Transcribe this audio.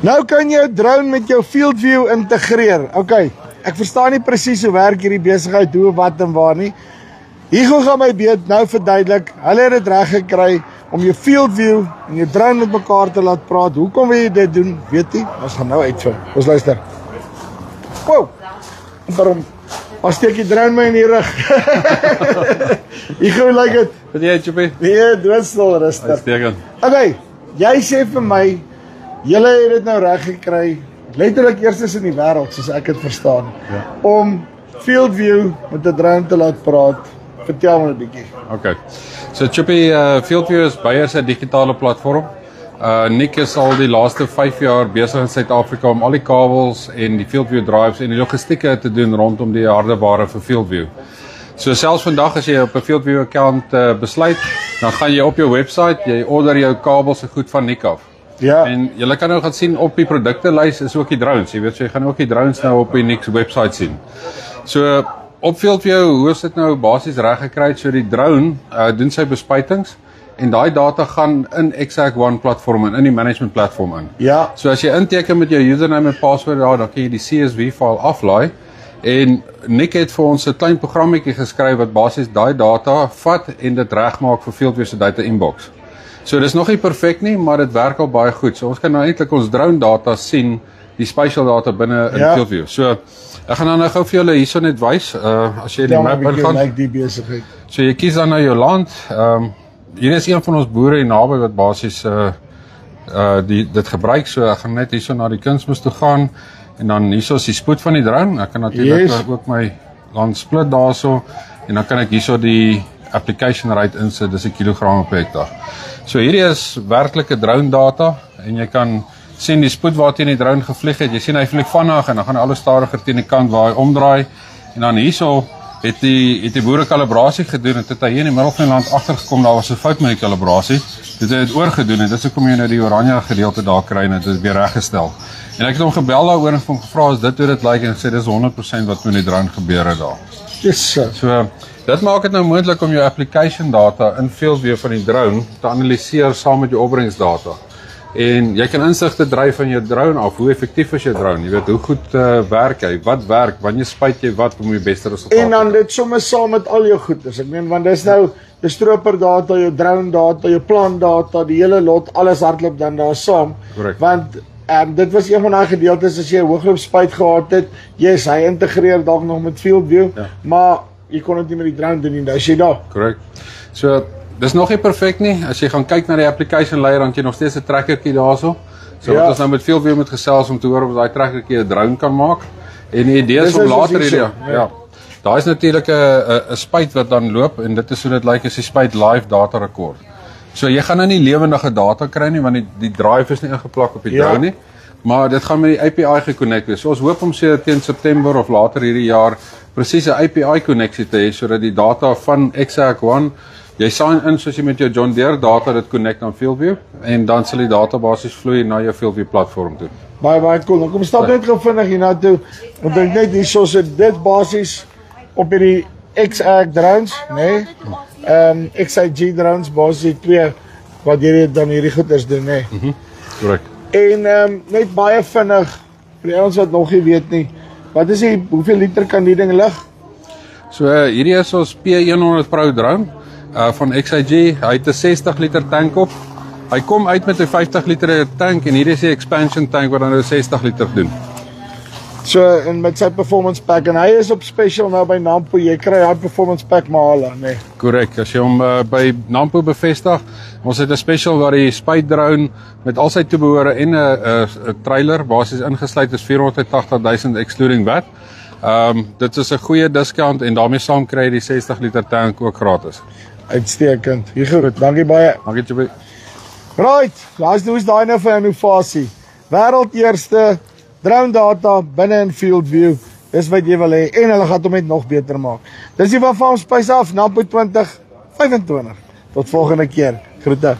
Nou kan jy 'n drone met jou field view integreer. Okay, ek verstaan nie presies hoe werk hierdie besigheid, hoe, wat en waar nie. Hugo gaan my beet nou verduidelik. Hulle het dit reg gekry om jou field view en jou drone met mekaar te laat praat. Hoekom wil jy dit doen? Weet jy? Ons gaan nou uitvind. Ons luister. Wow. Waarom? As steek die drone my in die rug. Hugo, like dit. Wat jy, Chopie? Nee, doodstil rustig. Uitstekend. Okay, jy sê vir my, julle het dit nou reg gekry, letterlik eerstes in die wêreld, soos ek dit verstaan, om field view met 'n drone te laat praat. Vertel my 'n bietjie. Okay. So Chopie, FieldView is Beier se digitale platform. Nick is al die laaste 5 jaar besig in Suid-Afrika om al die kabels en die FieldView drives en die logistieke te doen rondom die hardeware vir FieldView. So selfs vandag as jy op 'n FieldView account besluit, dan gaan jy op jou website, jy order jou kabels en goed van Nick af. Ja. En jy kan nou gaan sien op die produktelys is ook die drones. Jy weet, so jy gaan ook die drones nou op die Nick se website sien. So op FieldView, hoe is dit nou basies reg gekry? So die drone doen sy bespuitings en daai data gaan in Exact One platform in die management platform in. Ja. So as jy inteken met jou username en password daar, dan kan jy die CSV file aflaai en Nick het vir ons 'n klein programmetjie geskryf wat basies daai data vat en dit regmaak vir FieldView se data inbox. So dis nog nie perfek nie, maar dit werk al baie goed. So ons kan nou eintlik ons drone data sien, die spatial data binne in FieldView. So ek gaan nou gou vir julle hierso net wys, as jy die map ingaan. Like die besigheid. So jy kies dan nou jou land. Hier is een van ons boere hier naby wat basies dit gebruik. So ek gaan net hierso na die kunsmis toe gaan en dan hierso is die spoed van die drone. Ek kan natuurlik ook my land split daarso en dan kan ek hierso die application rate insit, dis 'n kilogram per hektaar. So hierdie is werklike drone data en jy kan sien die spoed waarteen die drone gevlieg het. Jy sien hy vlieg vinnig en dan gaan alles stadiger teen die kant waar hy omdraai. En dan hierso het die boere kalibrasie gedoen en dit hy hier in die middel van die land agtergekom daar was 'n fout met die kalibrasie. Dit het dit oorgedoen en dis hoekom jy nou die oranje gedeelte daar kry en dit is weer reggestel. En ek het hom gebel daaroor en hom gevra as dit hoe dit lyk en hy sê dis 100% wat met die drone gebeur het daar. Yes. So dit maak dit nou moontlik om jou application data in FieldView van die drone te analiseer saam met jou opbrengsdata. En jy kan insigte dryf van jou drone af, hoe effektief is jou drone, jy weet, hoe goed werk hy, wat werk, wanneer spuit jy wat om die beste resultaat en dan dit sommer saam met al jou goeders, ek meen, want dis nou, jou stroper data, jou drone data, jou plant data, die hele lot, alles hardloop dan daar saam, Correct. Want dit was een van die gedeeltes, as jy 'n hoogloop spuit gehad het, yes, hy integreer dalk nog met FieldView, maar jy kon dit nie met die drone doen nie, nou is jy daar. Correct. So, dis nog nie perfek nie. As jy gaan kyk na die application layer, dan het jy nog steeds 'n trackertjie daarso. So wat ons nou met FieldView moet gesels om te hoor of daai trackertjie 'n drone kan maak. En die idee is om later hierdie daar is natuurlik 'n spuit wat dan loop en dit is hoe dit lyk as die spuit live data rekord. So jy gaan nou nie lewendige data kry nie want die drive is nie ingeplak op die drone nie. Maar dit gaan met die API gekonnekt wees. So ons hoop om teen September of later hierdie jaar presies 'n API konneksie te hê sodat die data van Exact One jy sign in soos jy met jou John Deere data dit connect aan FieldView en dan sal die data basies vloei na jou FieldView platform toe. Baie cool. Dan kom stap net gou vinnig hiernatoe. Want ek net hierso sit dit basies op hierdie Exact drones, nê? XIG drones basies twee wat hierdie dan hierdie goeders doen, nê? Korrek. En net baie vinnig vir die ouens wat nog nie weet nie. Wat is die hoeveel liter kan die ding lig? So hierdie is ons P100 Pro drone van XIG. Hy het 'n 60 liter tank op. Hy kom uit met 'n 50 liter tank en hierdie is die expansion tank wat dan nou 60 liter doen. So en met sy performance pack en hy is op special nou by Nampo. Jy kry hy performance pack Mahala, nee. Korrek. As jy hom by Nampo bevestig, ons het 'n special waar die spuit drone met al sy toebehore en 'n trailer basies ingesluit is 480,000 excluding VAT. Dit is 'n goeie discount en daarmee saam kry jy die 60 liter tank ook gratis. Uitstekend. Hier goed. Dankie baie. Dankie Chubby. Right. Hoe's daai nou vir innovasie? Wêreld eerste drone data binne in FieldView. Dis wat jy wil hê en hulle gaan hom net nog beter maak. Dis die van ons Spice af Nampo 2025. Tot volgende keer. Groete.